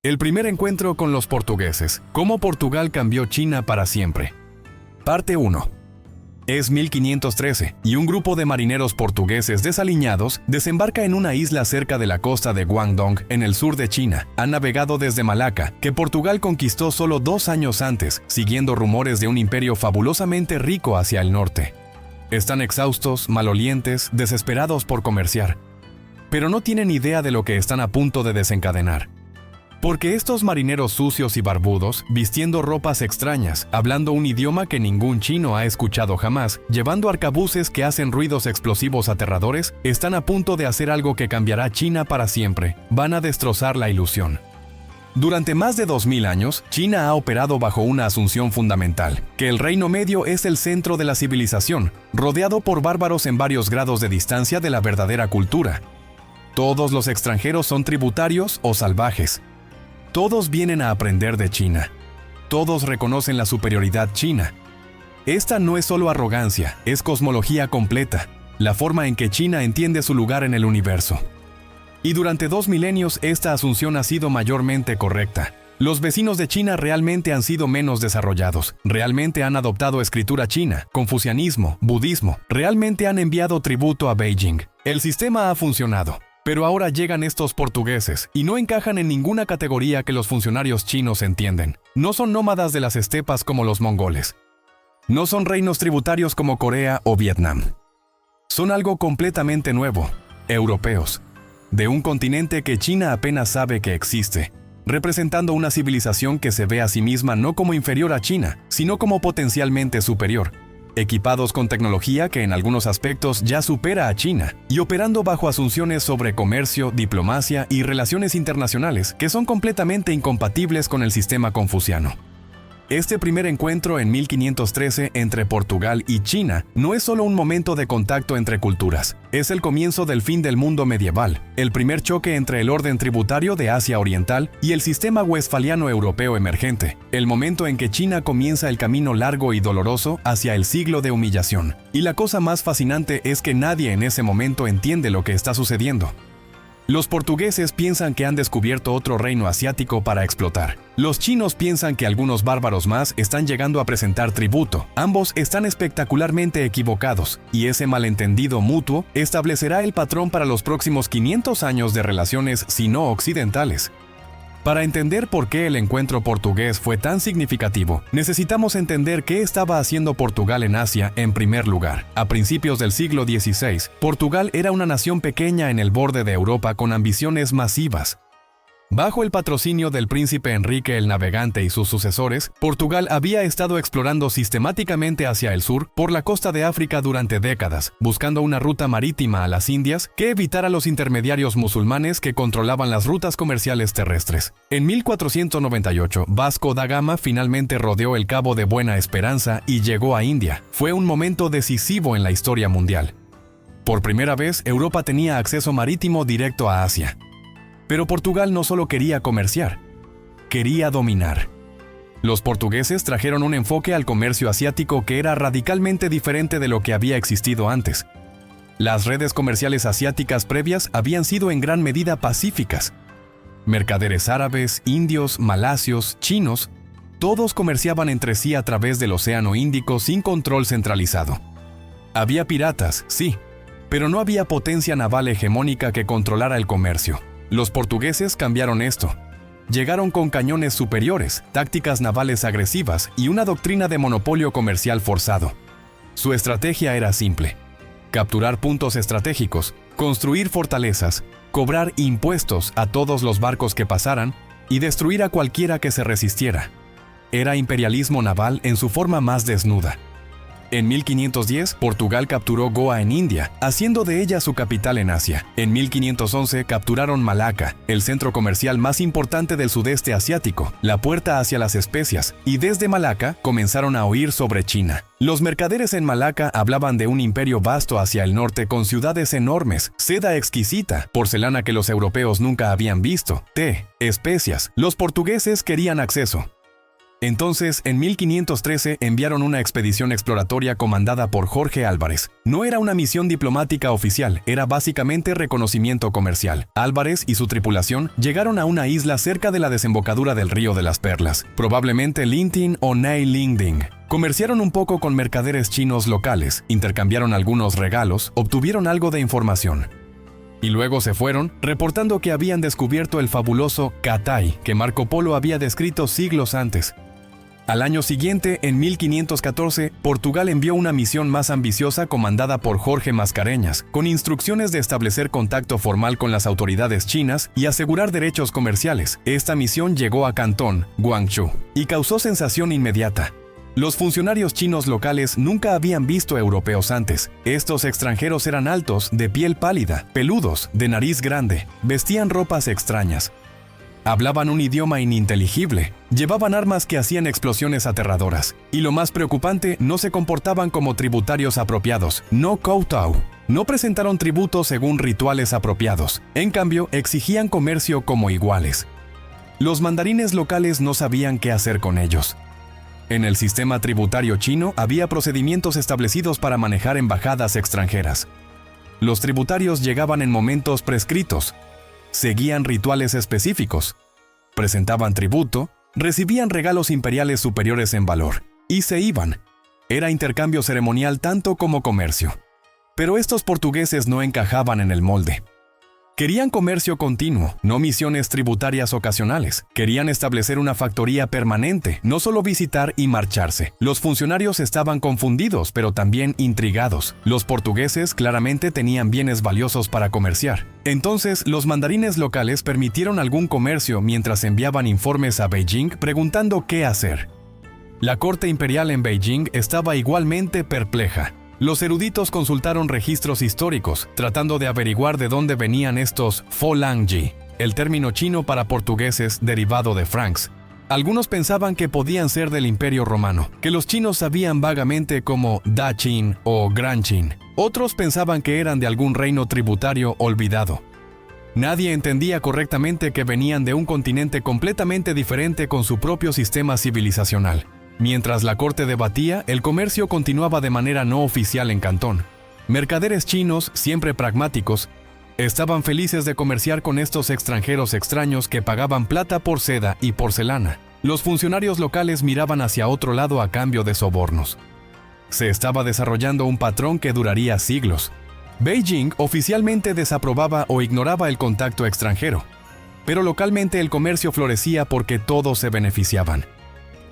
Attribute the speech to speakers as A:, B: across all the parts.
A: El primer encuentro con los portugueses. Cómo Portugal cambió China para siempre. Parte 1. Es 1513, y un grupo de marineros portugueses desaliñados desembarca en una isla cerca de la costa de Guangdong, en el sur de China. Han navegado desde Malaca, que Portugal conquistó solo 2 años antes, siguiendo rumores de un imperio fabulosamente rico hacia el norte. Están exhaustos, malolientes, desesperados por comerciar. Pero no tienen idea de lo que están a punto de desencadenar. Porque estos marineros sucios y barbudos, vistiendo ropas extrañas, hablando un idioma que ningún chino ha escuchado jamás, llevando arcabuces que hacen ruidos explosivos aterradores, están a punto de hacer algo que cambiará China para siempre. Van a destrozar la ilusión. Durante más de 2000 años, China ha operado bajo una asunción fundamental, que el Reino Medio es el centro de la civilización, rodeado por bárbaros en varios grados de distancia de la verdadera cultura. Todos los extranjeros son tributarios o salvajes. Todos vienen a aprender de China. Todos reconocen la superioridad china. Esta no es solo arrogancia, es cosmología completa, la forma en que China entiende su lugar en el universo. Y durante 2 milenios esta asunción ha sido mayormente correcta. Los vecinos de China realmente han sido menos desarrollados, realmente han adoptado escritura china, confucianismo, budismo, realmente han enviado tributo a Beijing. El sistema ha funcionado. Pero ahora llegan estos portugueses y no encajan en ninguna categoría que los funcionarios chinos entienden. No son nómadas de las estepas como los mongoles. No son reinos tributarios como Corea o Vietnam. Son algo completamente nuevo, europeos, de un continente que China apenas sabe que existe, representando una civilización que se ve a sí misma no como inferior a China, sino como potencialmente superior. Equipados con tecnología que en algunos aspectos ya supera a China, y operando bajo asunciones sobre comercio, diplomacia y relaciones internacionales que son completamente incompatibles con el sistema confuciano. Este primer encuentro en 1513 entre Portugal y China no es solo un momento de contacto entre culturas, es el comienzo del fin del mundo medieval, el primer choque entre el orden tributario de Asia Oriental y el sistema westfaliano europeo emergente, el momento en que China comienza el camino largo y doloroso hacia el siglo de humillación. Y la cosa más fascinante es que nadie en ese momento entiende lo que está sucediendo. Los portugueses piensan que han descubierto otro reino asiático para explotar. Los chinos piensan que algunos bárbaros más están llegando a presentar tributo. Ambos están espectacularmente equivocados, y ese malentendido mutuo establecerá el patrón para los próximos 500 años de relaciones sino-occidentales. Para entender por qué el encuentro portugués fue tan significativo, necesitamos entender qué estaba haciendo Portugal en Asia en primer lugar. A principios del siglo XVI, Portugal era una nación pequeña en el borde de Europa con ambiciones masivas. Bajo el patrocinio del príncipe Enrique el Navegante y sus sucesores, Portugal había estado explorando sistemáticamente hacia el sur por la costa de África durante décadas, buscando una ruta marítima a las Indias que evitara los intermediarios musulmanes que controlaban las rutas comerciales terrestres. En 1498, Vasco da Gama finalmente rodeó el Cabo de Buena Esperanza y llegó a India. Fue un momento decisivo en la historia mundial. Por primera vez, Europa tenía acceso marítimo directo a Asia. Pero Portugal no solo quería comerciar, quería dominar. Los portugueses trajeron un enfoque al comercio asiático que era radicalmente diferente de lo que había existido antes. Las redes comerciales asiáticas previas habían sido en gran medida pacíficas. Mercaderes árabes, indios, malasios, chinos, todos comerciaban entre sí a través del Océano Índico sin control centralizado. Había piratas, sí, pero no había potencia naval hegemónica que controlara el comercio. Los portugueses cambiaron esto. Llegaron con cañones superiores, tácticas navales agresivas y una doctrina de monopolio comercial forzado. Su estrategia era simple: capturar puntos estratégicos, construir fortalezas, cobrar impuestos a todos los barcos que pasaran y destruir a cualquiera que se resistiera. Era imperialismo naval en su forma más desnuda. En 1510, Portugal capturó Goa en India, haciendo de ella su capital en Asia. En 1511 capturaron Malaca, el centro comercial más importante del sudeste asiático, la puerta hacia las especias, y desde Malaca comenzaron a oír sobre China. Los mercaderes en Malaca hablaban de un imperio vasto hacia el norte con ciudades enormes, seda exquisita, porcelana que los europeos nunca habían visto, té, especias. Los portugueses querían acceso. Entonces, en 1513 enviaron una expedición exploratoria comandada por Jorge Álvarez. No era una misión diplomática oficial, era básicamente reconocimiento comercial. Álvarez y su tripulación llegaron a una isla cerca de la desembocadura del Río de las Perlas, probablemente Lintin o Nay Lingding. Comerciaron un poco con mercaderes chinos locales, intercambiaron algunos regalos, obtuvieron algo de información. Y luego se fueron, reportando que habían descubierto el fabuloso Cathay que Marco Polo había descrito siglos antes. Al año siguiente, en 1514, Portugal envió una misión más ambiciosa comandada por Jorge Mascareñas, con instrucciones de establecer contacto formal con las autoridades chinas y asegurar derechos comerciales. Esta misión llegó a Cantón, Guangzhou, y causó sensación inmediata. Los funcionarios chinos locales nunca habían visto europeos antes. Estos extranjeros eran altos, de piel pálida, peludos, de nariz grande, vestían ropas extrañas. Hablaban un idioma ininteligible, llevaban armas que hacían explosiones aterradoras, y lo más preocupante, no se comportaban como tributarios apropiados, no kowtow. No presentaron tributo según rituales apropiados, en cambio, exigían comercio como iguales. Los mandarines locales no sabían qué hacer con ellos. En el sistema tributario chino había procedimientos establecidos para manejar embajadas extranjeras. Los tributarios llegaban en momentos prescritos, seguían rituales específicos, presentaban tributo, recibían regalos imperiales superiores en valor, y se iban. Era intercambio ceremonial tanto como comercio. Pero estos portugueses no encajaban en el molde. Querían comercio continuo, no misiones tributarias ocasionales. Querían establecer una factoría permanente, no solo visitar y marcharse. Los funcionarios estaban confundidos, pero también intrigados. Los portugueses claramente tenían bienes valiosos para comerciar. Entonces, los mandarines locales permitieron algún comercio mientras enviaban informes a Beijing preguntando qué hacer. La corte imperial en Beijing estaba igualmente perpleja. Los eruditos consultaron registros históricos, tratando de averiguar de dónde venían estos Folangji, el término chino para portugueses derivado de francs. Algunos pensaban que podían ser del Imperio Romano, que los chinos sabían vagamente como Da Chin o Gran Chin. Otros pensaban que eran de algún reino tributario olvidado. Nadie entendía correctamente que venían de un continente completamente diferente con su propio sistema civilizacional. Mientras la corte debatía, el comercio continuaba de manera no oficial en Cantón. Mercaderes chinos, siempre pragmáticos, estaban felices de comerciar con estos extranjeros extraños que pagaban plata por seda y porcelana. Los funcionarios locales miraban hacia otro lado a cambio de sobornos. Se estaba desarrollando un patrón que duraría siglos. Beijing oficialmente desaprobaba o ignoraba el contacto extranjero, pero localmente el comercio florecía porque todos se beneficiaban.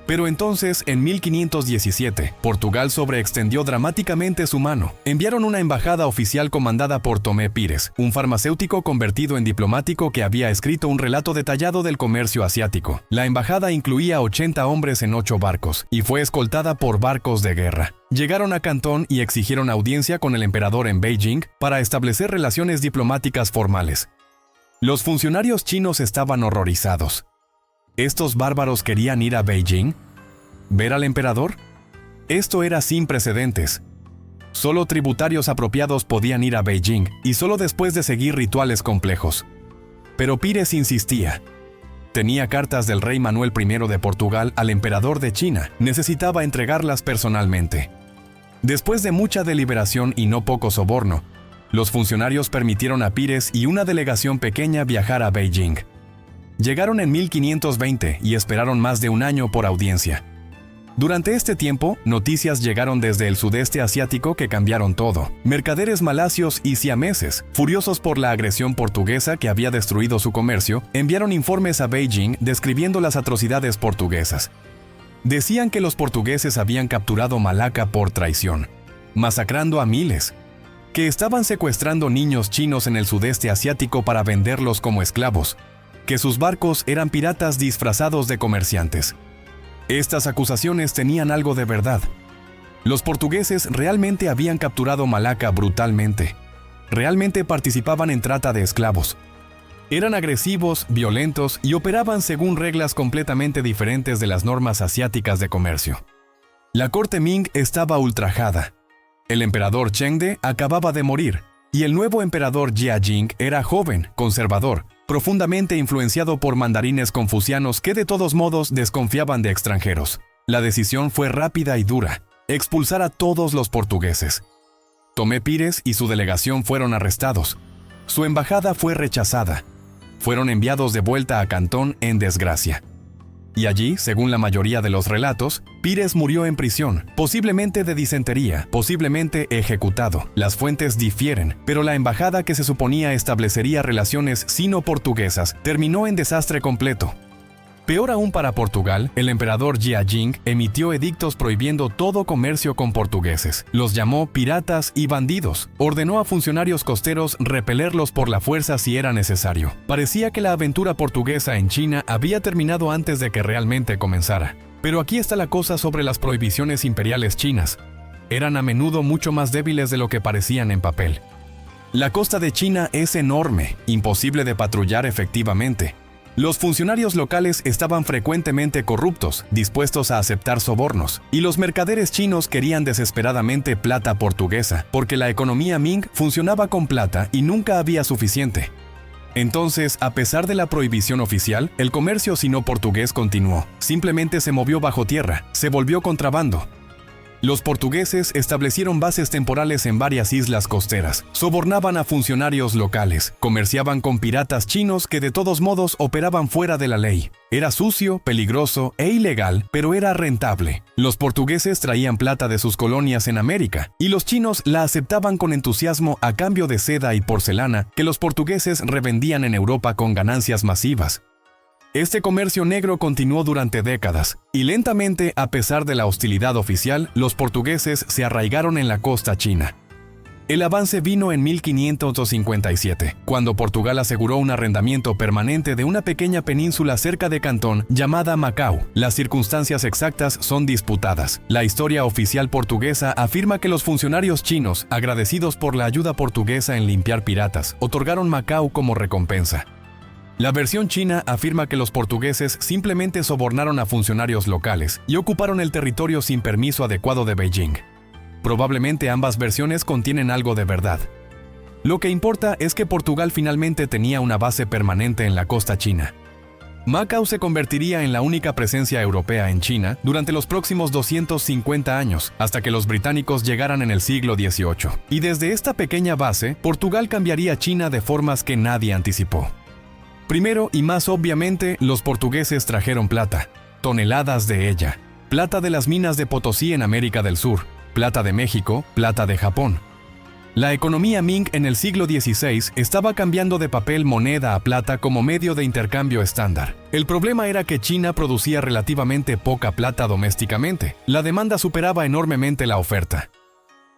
A: Pero entonces, en 1517, Portugal sobreextendió dramáticamente su mano. Enviaron una embajada oficial comandada por Tomé Pires, un farmacéutico convertido en diplomático que había escrito un relato detallado del comercio asiático. La embajada incluía 80 hombres en 8 barcos, y fue escoltada por barcos de guerra. Llegaron a Cantón y exigieron audiencia con el emperador en Beijing para establecer relaciones diplomáticas formales. Los funcionarios chinos estaban horrorizados. ¿Estos bárbaros querían ir a Beijing? ¿Ver al emperador? Esto era sin precedentes. Solo tributarios apropiados podían ir a Beijing, y solo después de seguir rituales complejos. Pero Pires insistía. Tenía cartas del rey Manuel I de Portugal al emperador de China. Necesitaba entregarlas personalmente. Después de mucha deliberación y no poco soborno, los funcionarios permitieron a Pires y una delegación pequeña viajar a Beijing. Llegaron en 1520 y esperaron más de un año por audiencia. Durante este tiempo, noticias llegaron desde el sudeste asiático que cambiaron todo. Mercaderes malasios y siameses, furiosos por la agresión portuguesa que había destruido su comercio, enviaron informes a Beijing describiendo las atrocidades portuguesas. Decían que los portugueses habían capturado Malaca por traición, masacrando a miles, que estaban secuestrando niños chinos en el sudeste asiático para venderlos como esclavos, que sus barcos eran piratas disfrazados de comerciantes. Estas acusaciones tenían algo de verdad. Los portugueses realmente habían capturado Malaca brutalmente. Realmente participaban en trata de esclavos. Eran agresivos, violentos y operaban según reglas completamente diferentes de las normas asiáticas de comercio. La corte Ming estaba ultrajada. El emperador Chengde acababa de morir, y el nuevo emperador Jia Jing era joven, conservador, profundamente influenciado por mandarines confucianos que de todos modos desconfiaban de extranjeros. La decisión fue rápida y dura: expulsar a todos los portugueses. Tomé Pires y su delegación fueron arrestados. Su embajada fue rechazada. Fueron enviados de vuelta a Cantón en desgracia. Y allí, según la mayoría de los relatos, Pires murió en prisión, posiblemente de disentería, posiblemente ejecutado. Las fuentes difieren, pero la embajada que se suponía establecería relaciones sino-portuguesas terminó en desastre completo. Peor aún para Portugal, el emperador Jia Jing emitió edictos prohibiendo todo comercio con portugueses. Los llamó piratas y bandidos. Ordenó a funcionarios costeros repelerlos por la fuerza si era necesario. Parecía que la aventura portuguesa en China había terminado antes de que realmente comenzara. Pero aquí está la cosa sobre las prohibiciones imperiales chinas. Eran a menudo mucho más débiles de lo que parecían en papel. La costa de China es enorme, imposible de patrullar efectivamente. Los funcionarios locales estaban frecuentemente corruptos, dispuestos a aceptar sobornos, y los mercaderes chinos querían desesperadamente plata portuguesa, porque la economía Ming funcionaba con plata y nunca había suficiente. Entonces, a pesar de la prohibición oficial, el comercio sino-portugués continuó. Simplemente se movió bajo tierra, se volvió contrabando. Los portugueses establecieron bases temporales en varias islas costeras, sobornaban a funcionarios locales, comerciaban con piratas chinos que de todos modos operaban fuera de la ley. Era sucio, peligroso e ilegal, pero era rentable. Los portugueses traían plata de sus colonias en América, y los chinos la aceptaban con entusiasmo a cambio de seda y porcelana que los portugueses revendían en Europa con ganancias masivas. Este comercio negro continuó durante décadas, y lentamente, a pesar de la hostilidad oficial, los portugueses se arraigaron en la costa china. El avance vino en 1557, cuando Portugal aseguró un arrendamiento permanente de una pequeña península cerca de Cantón llamada Macao. Las circunstancias exactas son disputadas. La historia oficial portuguesa afirma que los funcionarios chinos, agradecidos por la ayuda portuguesa en limpiar piratas, otorgaron Macao como recompensa. La versión china afirma que los portugueses simplemente sobornaron a funcionarios locales y ocuparon el territorio sin permiso adecuado de Beijing. Probablemente ambas versiones contienen algo de verdad. Lo que importa es que Portugal finalmente tenía una base permanente en la costa china. Macao se convertiría en la única presencia europea en China durante los próximos 250 años, hasta que los británicos llegaran en el siglo XVIII. Y desde esta pequeña base, Portugal cambiaría China de formas que nadie anticipó. Primero y más obviamente, los portugueses trajeron plata, toneladas de ella. Plata de las minas de Potosí en América del Sur, plata de México, plata de Japón. La economía Ming en el siglo XVI estaba cambiando de papel moneda a plata como medio de intercambio estándar. El problema era que China producía relativamente poca plata domésticamente. La demanda superaba enormemente la oferta.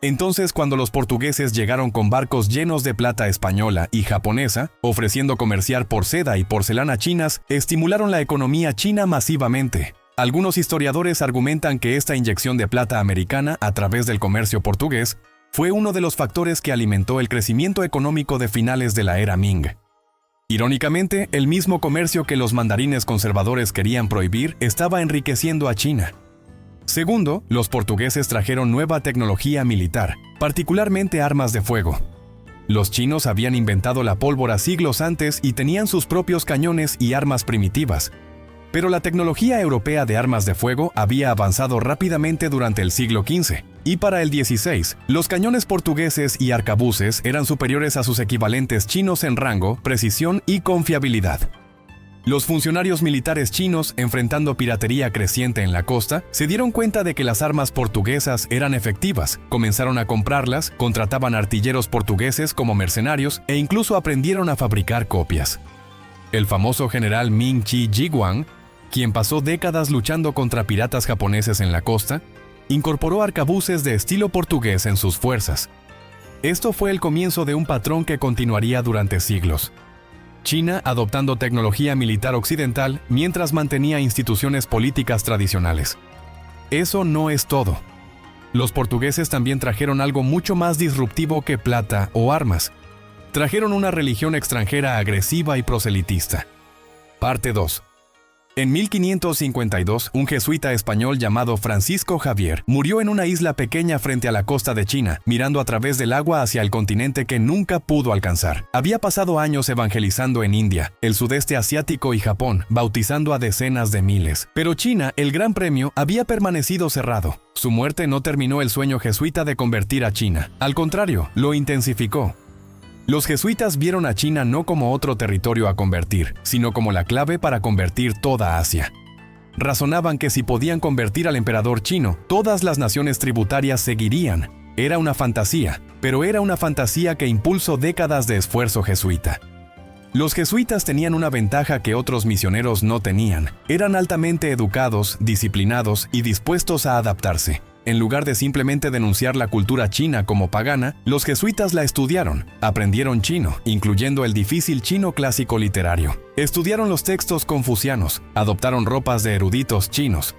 A: Entonces, cuando los portugueses llegaron con barcos llenos de plata española y japonesa, ofreciendo comerciar por seda y porcelana chinas, estimularon la economía china masivamente. Algunos historiadores argumentan que esta inyección de plata americana a través del comercio portugués fue uno de los factores que alimentó el crecimiento económico de finales de la era Ming. Irónicamente, el mismo comercio que los mandarines conservadores querían prohibir estaba enriqueciendo a China. Segundo, los portugueses trajeron nueva tecnología militar, particularmente armas de fuego. Los chinos habían inventado la pólvora siglos antes y tenían sus propios cañones y armas primitivas. Pero la tecnología europea de armas de fuego había avanzado rápidamente durante el siglo XV, y para el XVI, los cañones portugueses y arcabuces eran superiores a sus equivalentes chinos en rango, precisión y confiabilidad. Los funcionarios militares chinos, enfrentando piratería creciente en la costa, se dieron cuenta de que las armas portuguesas eran efectivas, comenzaron a comprarlas, contrataban artilleros portugueses como mercenarios e incluso aprendieron a fabricar copias. El famoso general Ming Chi Jiguang, quien pasó décadas luchando contra piratas japoneses en la costa, incorporó arcabuces de estilo portugués en sus fuerzas. Esto fue el comienzo de un patrón que continuaría durante siglos. China adoptando tecnología militar occidental mientras mantenía instituciones políticas tradicionales. Eso no es todo. Los portugueses también trajeron algo mucho más disruptivo que plata o armas. Trajeron una religión extranjera agresiva y proselitista. Parte 2. En 1552, un jesuita español llamado Francisco Javier murió en una isla pequeña frente a la costa de China, mirando a través del agua hacia el continente que nunca pudo alcanzar. Había pasado años evangelizando en India, el sudeste asiático y Japón, bautizando a decenas de miles. Pero China, el Gran Premio, había permanecido cerrado. Su muerte no terminó el sueño jesuita de convertir a China. Al contrario, lo intensificó. Los jesuitas vieron a China no como otro territorio a convertir, sino como la clave para convertir toda Asia. Razonaban que si podían convertir al emperador chino, todas las naciones tributarias seguirían. Era una fantasía, pero era una fantasía que impulsó décadas de esfuerzo jesuita. Los jesuitas tenían una ventaja que otros misioneros no tenían. Eran altamente educados, disciplinados y dispuestos a adaptarse. En lugar de simplemente denunciar la cultura china como pagana, los jesuitas la estudiaron, aprendieron chino, incluyendo el difícil chino clásico literario. Estudiaron los textos confucianos, adoptaron ropas de eruditos chinos,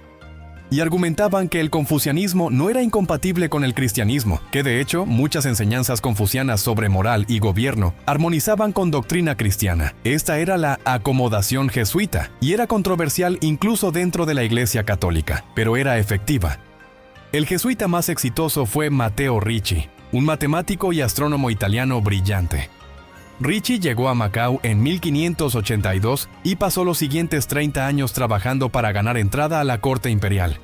A: y argumentaban que el confucianismo no era incompatible con el cristianismo, que de hecho muchas enseñanzas confucianas sobre moral y gobierno armonizaban con doctrina cristiana. Esta era la acomodación jesuita, y era controversial incluso dentro de la Iglesia católica, pero era efectiva. El jesuita más exitoso fue Matteo Ricci, un matemático y astrónomo italiano brillante. Ricci llegó a Macao en 1582 y pasó los siguientes 30 años trabajando para ganar entrada a la corte imperial.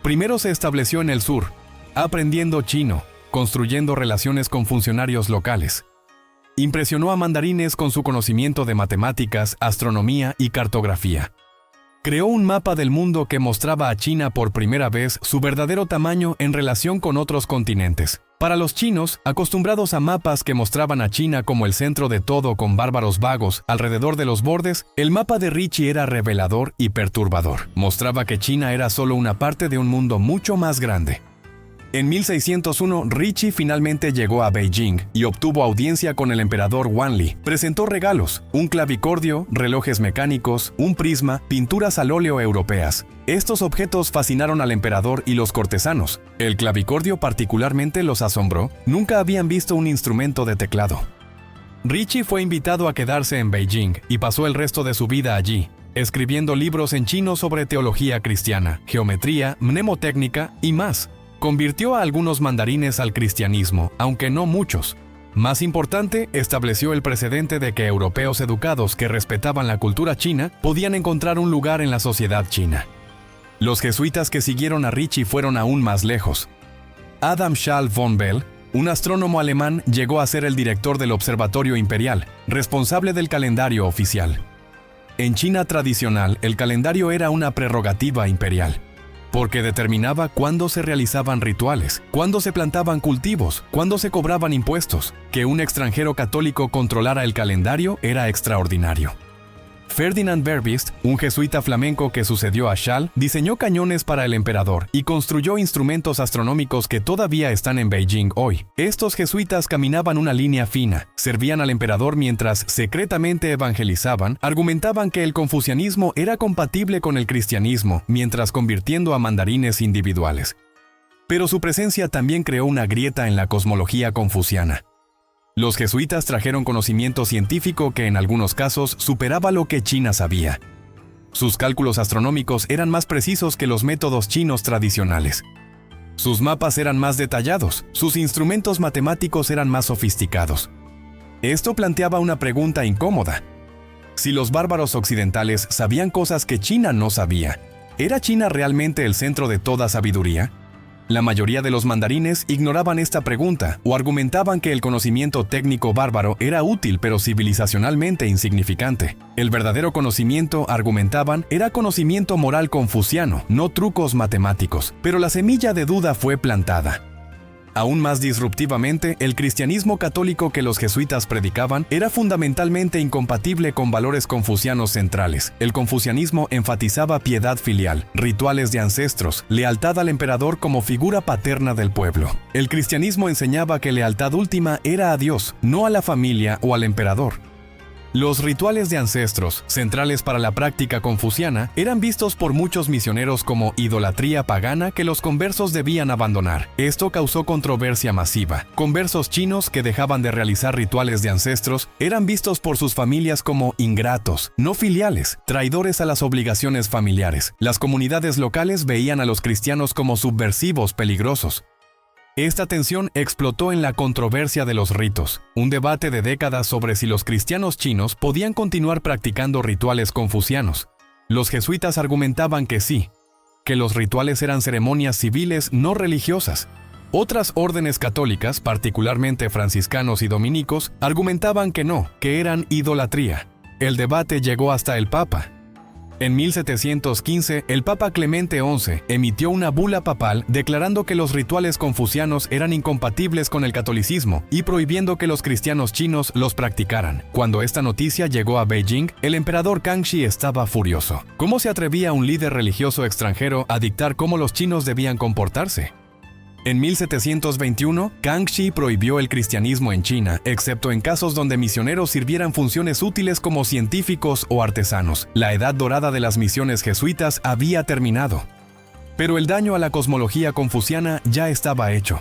A: Primero se estableció en el sur, aprendiendo chino, construyendo relaciones con funcionarios locales. Impresionó a mandarines con su conocimiento de matemáticas, astronomía y cartografía. Creó un mapa del mundo que mostraba a China por primera vez su verdadero tamaño en relación con otros continentes. Para los chinos, acostumbrados a mapas que mostraban a China como el centro de todo con bárbaros vagos alrededor de los bordes, el mapa de Ricci era revelador y perturbador. Mostraba que China era solo una parte de un mundo mucho más grande. En 1601, Ricci finalmente llegó a Beijing y obtuvo audiencia con el emperador Wanli. Presentó regalos, un clavicordio, relojes mecánicos, un prisma, pinturas al óleo europeas. Estos objetos fascinaron al emperador y los cortesanos. El clavicordio particularmente los asombró. Nunca habían visto un instrumento de teclado. Ricci fue invitado a quedarse en Beijing y pasó el resto de su vida allí, escribiendo libros en chino sobre teología cristiana, geometría, mnemotécnica y más. Convirtió a algunos mandarines al cristianismo, aunque no muchos. Más importante, estableció el precedente de que europeos educados que respetaban la cultura china podían encontrar un lugar en la sociedad china. Los jesuitas que siguieron a Ricci fueron aún más lejos. Adam Schall von Bell, un astrónomo alemán, llegó a ser el director del Observatorio Imperial, responsable del calendario oficial. En China tradicional, el calendario era una prerrogativa imperial, porque determinaba cuándo se realizaban rituales, cuándo se plantaban cultivos, cuándo se cobraban impuestos. Que un extranjero católico controlara el calendario era extraordinario. Ferdinand Verbiest, un jesuita flamenco que sucedió a Schall, diseñó cañones para el emperador y construyó instrumentos astronómicos que todavía están en Beijing hoy. Estos jesuitas caminaban una línea fina, servían al emperador mientras secretamente evangelizaban, argumentaban que el confucianismo era compatible con el cristianismo, mientras convirtiendo a mandarines individuales. Pero su presencia también creó una grieta en la cosmología confuciana. Los jesuitas trajeron conocimiento científico que en algunos casos superaba lo que China sabía. Sus cálculos astronómicos eran más precisos que los métodos chinos tradicionales. Sus mapas eran más detallados, sus instrumentos matemáticos eran más sofisticados. Esto planteaba una pregunta incómoda. Si los bárbaros occidentales sabían cosas que China no sabía, ¿era China realmente el centro de toda sabiduría? La mayoría de los mandarines ignoraban esta pregunta o argumentaban que el conocimiento técnico bárbaro era útil pero civilizacionalmente insignificante. El verdadero conocimiento, argumentaban, era conocimiento moral confuciano, no trucos matemáticos. Pero la semilla de duda fue plantada. Aún más disruptivamente, el cristianismo católico que los jesuitas predicaban era fundamentalmente incompatible con valores confucianos centrales. El confucianismo enfatizaba piedad filial, rituales de ancestros, lealtad al emperador como figura paterna del pueblo. El cristianismo enseñaba que lealtad última era a Dios, no a la familia o al emperador. Los rituales de ancestros, centrales para la práctica confuciana, eran vistos por muchos misioneros como idolatría pagana que los conversos debían abandonar. Esto causó controversia masiva. Conversos chinos que dejaban de realizar rituales de ancestros eran vistos por sus familias como ingratos, no filiales, traidores a las obligaciones familiares. Las comunidades locales veían a los cristianos como subversivos peligrosos. Esta tensión explotó en la controversia de los ritos, un debate de décadas sobre si los cristianos chinos podían continuar practicando rituales confucianos. Los jesuitas argumentaban que sí, que los rituales eran ceremonias civiles no religiosas. Otras órdenes católicas, particularmente franciscanos y dominicos, argumentaban que no, que eran idolatría. El debate llegó hasta el Papa. En 1715, el Papa Clemente XI emitió una bula papal declarando que los rituales confucianos eran incompatibles con el catolicismo y prohibiendo que los cristianos chinos los practicaran. Cuando esta noticia llegó a Beijing, el emperador Kangxi estaba furioso. ¿Cómo se atrevía un líder religioso extranjero a dictar cómo los chinos debían comportarse? En 1721, Kangxi prohibió el cristianismo en China, excepto en casos donde misioneros sirvieran funciones útiles como científicos o artesanos. La edad dorada de las misiones jesuitas había terminado. Pero el daño a la cosmología confuciana ya estaba hecho.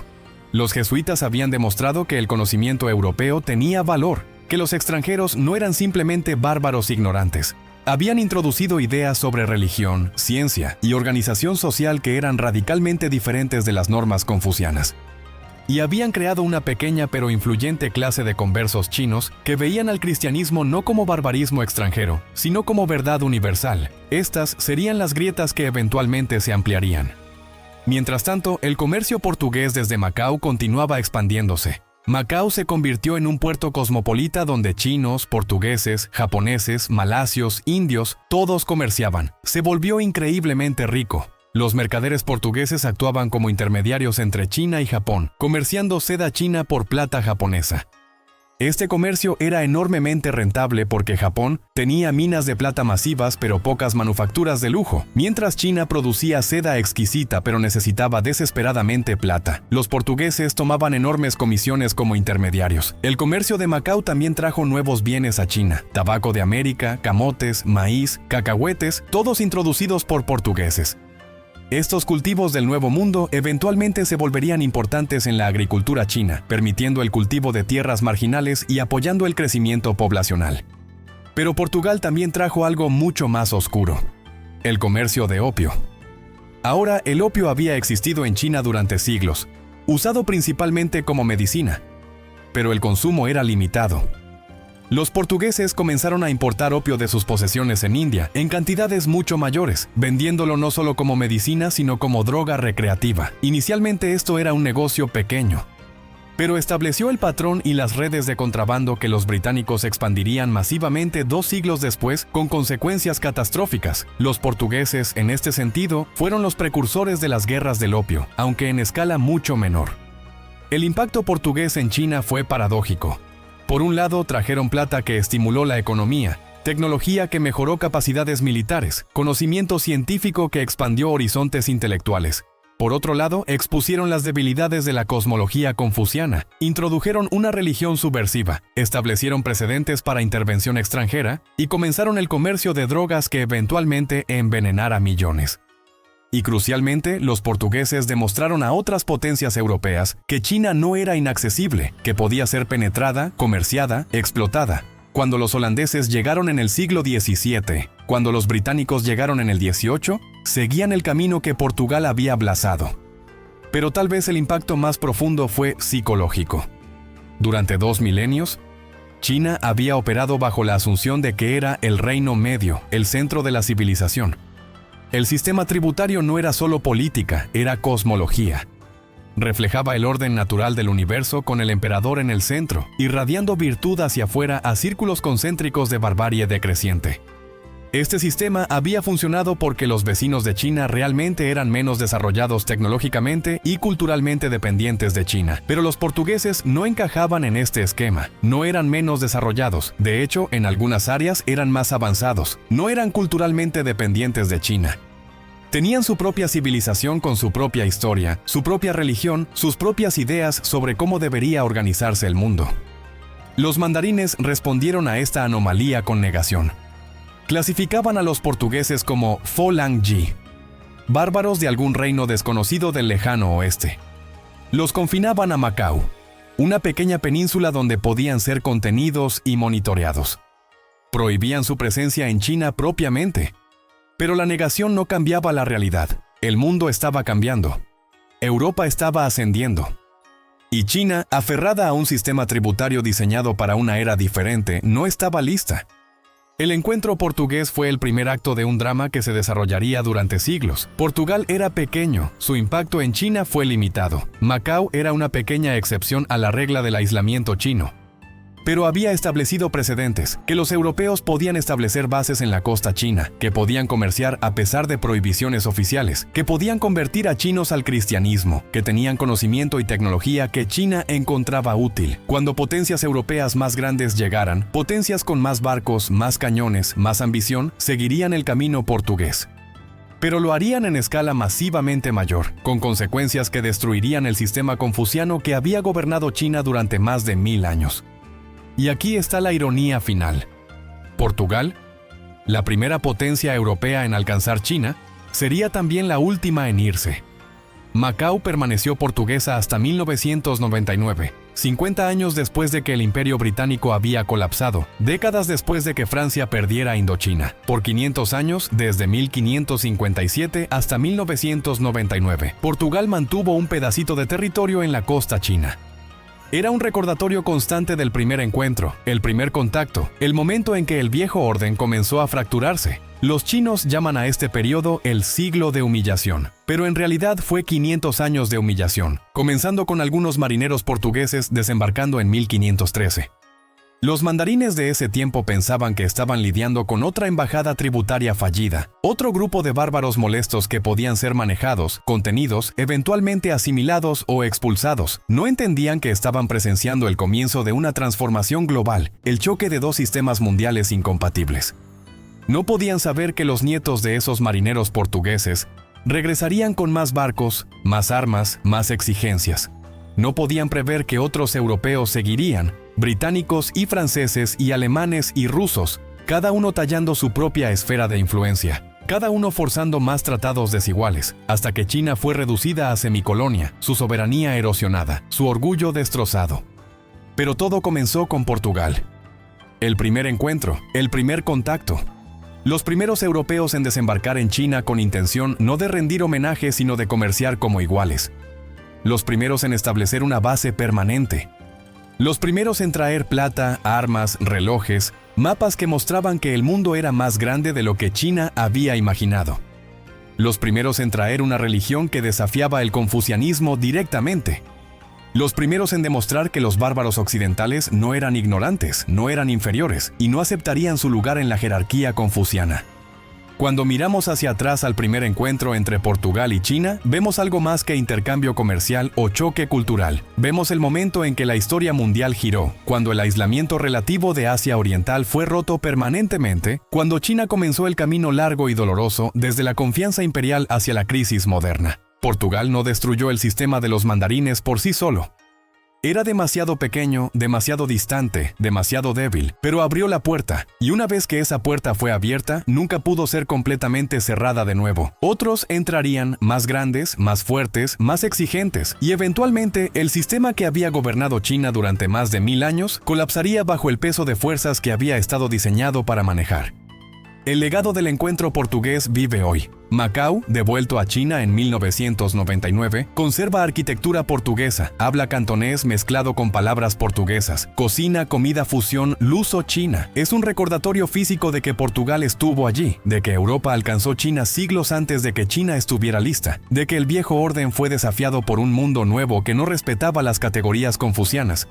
A: Los jesuitas habían demostrado que el conocimiento europeo tenía valor, que los extranjeros no eran simplemente bárbaros ignorantes. Habían introducido ideas sobre religión, ciencia y organización social que eran radicalmente diferentes de las normas confucianas. Y habían creado una pequeña pero influyente clase de conversos chinos que veían al cristianismo no como barbarismo extranjero, sino como verdad universal. Estas serían las grietas que eventualmente se ampliarían. Mientras tanto, el comercio portugués desde Macao continuaba expandiéndose. Macao se convirtió en un puerto cosmopolita donde chinos, portugueses, japoneses, malasios, indios, todos comerciaban. Se volvió increíblemente rico. Los mercaderes portugueses actuaban como intermediarios entre China y Japón, comerciando seda china por plata japonesa. Este comercio era enormemente rentable porque Japón tenía minas de plata masivas pero pocas manufacturas de lujo, mientras China producía seda exquisita pero necesitaba desesperadamente plata. Los portugueses tomaban enormes comisiones como intermediarios. El comercio de Macao también trajo nuevos bienes a China: tabaco de América, camotes, maíz, cacahuetes, todos introducidos por portugueses. Estos cultivos del Nuevo Mundo eventualmente se volverían importantes en la agricultura china, permitiendo el cultivo de tierras marginales y apoyando el crecimiento poblacional. Pero Portugal también trajo algo mucho más oscuro: el comercio de opio. Ahora, el opio había existido en China durante siglos, usado principalmente como medicina, pero el consumo era limitado. Los portugueses comenzaron a importar opio de sus posesiones en India en cantidades mucho mayores, vendiéndolo no solo como medicina sino como droga recreativa. Inicialmente esto era un negocio pequeño, pero estableció el patrón y las redes de contrabando que los británicos expandirían masivamente 2 siglos después con consecuencias catastróficas. Los portugueses, en este sentido, fueron los precursores de las guerras del opio, aunque en escala mucho menor. El impacto portugués en China fue paradójico. Por un lado, trajeron plata que estimuló la economía, tecnología que mejoró capacidades militares, conocimiento científico que expandió horizontes intelectuales. Por otro lado, expusieron las debilidades de la cosmología confuciana, introdujeron una religión subversiva, establecieron precedentes para intervención extranjera y comenzaron el comercio de drogas que eventualmente envenenara millones. Y crucialmente, los portugueses demostraron a otras potencias europeas que China no era inaccesible, que podía ser penetrada, comerciada, explotada. Cuando los holandeses llegaron en el siglo XVII, cuando los británicos llegaron en el XVIII, seguían el camino que Portugal había ablazado. Pero tal vez el impacto más profundo fue psicológico. Durante 2 milenios, China había operado bajo la asunción de que era el Reino Medio, el centro de la civilización. El sistema tributario no era solo política, era cosmología. Reflejaba el orden natural del universo con el emperador en el centro, irradiando virtud hacia afuera a círculos concéntricos de barbarie decreciente. Este sistema había funcionado porque los vecinos de China realmente eran menos desarrollados tecnológicamente y culturalmente dependientes de China. Pero los portugueses no encajaban en este esquema. No eran menos desarrollados. De hecho, en algunas áreas eran más avanzados. No eran culturalmente dependientes de China. Tenían su propia civilización con su propia historia, su propia religión, sus propias ideas sobre cómo debería organizarse el mundo. Los mandarines respondieron a esta anomalía con negación. Clasificaban a los portugueses como Pholangji, bárbaros de algún reino desconocido del lejano oeste. Los confinaban a Macao, una pequeña península donde podían ser contenidos y monitoreados. Prohibían su presencia en China propiamente. Pero la negación no cambiaba la realidad. El mundo estaba cambiando. Europa estaba ascendiendo. Y China, aferrada a un sistema tributario diseñado para una era diferente, no estaba lista. El encuentro portugués fue el primer acto de un drama que se desarrollaría durante siglos. Portugal era pequeño, su impacto en China fue limitado. Macao era una pequeña excepción a la regla del aislamiento chino. Pero había establecido precedentes, que los europeos podían establecer bases en la costa china, que podían comerciar a pesar de prohibiciones oficiales, que podían convertir a chinos al cristianismo, que tenían conocimiento y tecnología que China encontraba útil. Cuando potencias europeas más grandes llegaran, potencias con más barcos, más cañones, más ambición, seguirían el camino portugués. Pero lo harían en escala masivamente mayor, con consecuencias que destruirían el sistema confuciano que había gobernado China durante más de 1000 años. Y aquí está la ironía final. Portugal, la primera potencia europea en alcanzar China, sería también la última en irse. Macao permaneció portuguesa hasta 1999, 50 años después de que el Imperio Británico había colapsado, décadas después de que Francia perdiera Indochina. Por 500 años, desde 1557 hasta 1999, Portugal mantuvo un pedacito de territorio en la costa china. Era un recordatorio constante del primer encuentro, el primer contacto, el momento en que el viejo orden comenzó a fracturarse. Los chinos llaman a este periodo el siglo de humillación, pero en realidad fue 500 años de humillación, comenzando con algunos marineros portugueses desembarcando en 1513. Los mandarines de ese tiempo pensaban que estaban lidiando con otra embajada tributaria fallida, otro grupo de bárbaros molestos que podían ser manejados, contenidos, eventualmente asimilados o expulsados. No entendían que estaban presenciando el comienzo de una transformación global, el choque de dos sistemas mundiales incompatibles. No podían saber que los nietos de esos marineros portugueses regresarían con más barcos, más armas, más exigencias. No podían prever que otros europeos seguirían, británicos y franceses y alemanes y rusos, cada uno tallando su propia esfera de influencia, cada uno forzando más tratados desiguales, hasta que China fue reducida a semicolonia, su soberanía erosionada, su orgullo destrozado. Pero todo comenzó con Portugal. El primer encuentro, el primer contacto. Los primeros europeos en desembarcar en China con intención no de rendir homenaje sino de comerciar como iguales. Los primeros en establecer una base permanente. Los primeros en traer plata, armas, relojes, mapas que mostraban que el mundo era más grande de lo que China había imaginado. Los primeros en traer una religión que desafiaba el confucianismo directamente. Los primeros en demostrar que los bárbaros occidentales no eran ignorantes, no eran inferiores y no aceptarían su lugar en la jerarquía confuciana. Cuando miramos hacia atrás al primer encuentro entre Portugal y China, vemos algo más que intercambio comercial o choque cultural. Vemos el momento en que la historia mundial giró, cuando el aislamiento relativo de Asia Oriental fue roto permanentemente, cuando China comenzó el camino largo y doloroso desde la confianza imperial hacia la crisis moderna. Portugal no destruyó el sistema de los mandarines por sí solo. Era demasiado pequeño, demasiado distante, demasiado débil, pero abrió la puerta, y una vez que esa puerta fue abierta, nunca pudo ser completamente cerrada de nuevo. Otros entrarían, más grandes, más fuertes, más exigentes, y eventualmente el sistema que había gobernado China durante más de 1000 años colapsaría bajo el peso de fuerzas que había estado diseñado para manejar. El legado del encuentro portugués vive hoy. Macao, devuelto a China en 1999, conserva arquitectura portuguesa, habla cantonés mezclado con palabras portuguesas, cocina comida fusión luso-china. Es un recordatorio físico de que Portugal estuvo allí, de que Europa alcanzó China siglos antes de que China estuviera lista, de que el viejo orden fue desafiado por un mundo nuevo que no respetaba las categorías confucianas.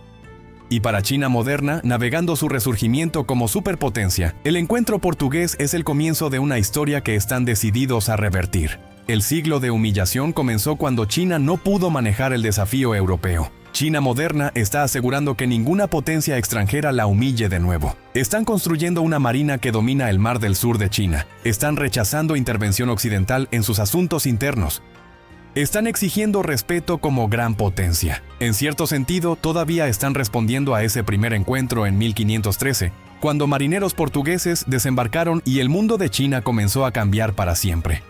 A: Y para China moderna, navegando su resurgimiento como superpotencia, el encuentro portugués es el comienzo de una historia que están decididos a revertir. El siglo de humillación comenzó cuando China no pudo manejar el desafío europeo. China moderna está asegurando que ninguna potencia extranjera la humille de nuevo. Están construyendo una marina que domina el mar del sur de China. Están rechazando intervención occidental en sus asuntos internos. Están exigiendo respeto como gran potencia. En cierto sentido, todavía están respondiendo a ese primer encuentro en 1513, cuando marineros portugueses desembarcaron y el mundo de China comenzó a cambiar para siempre.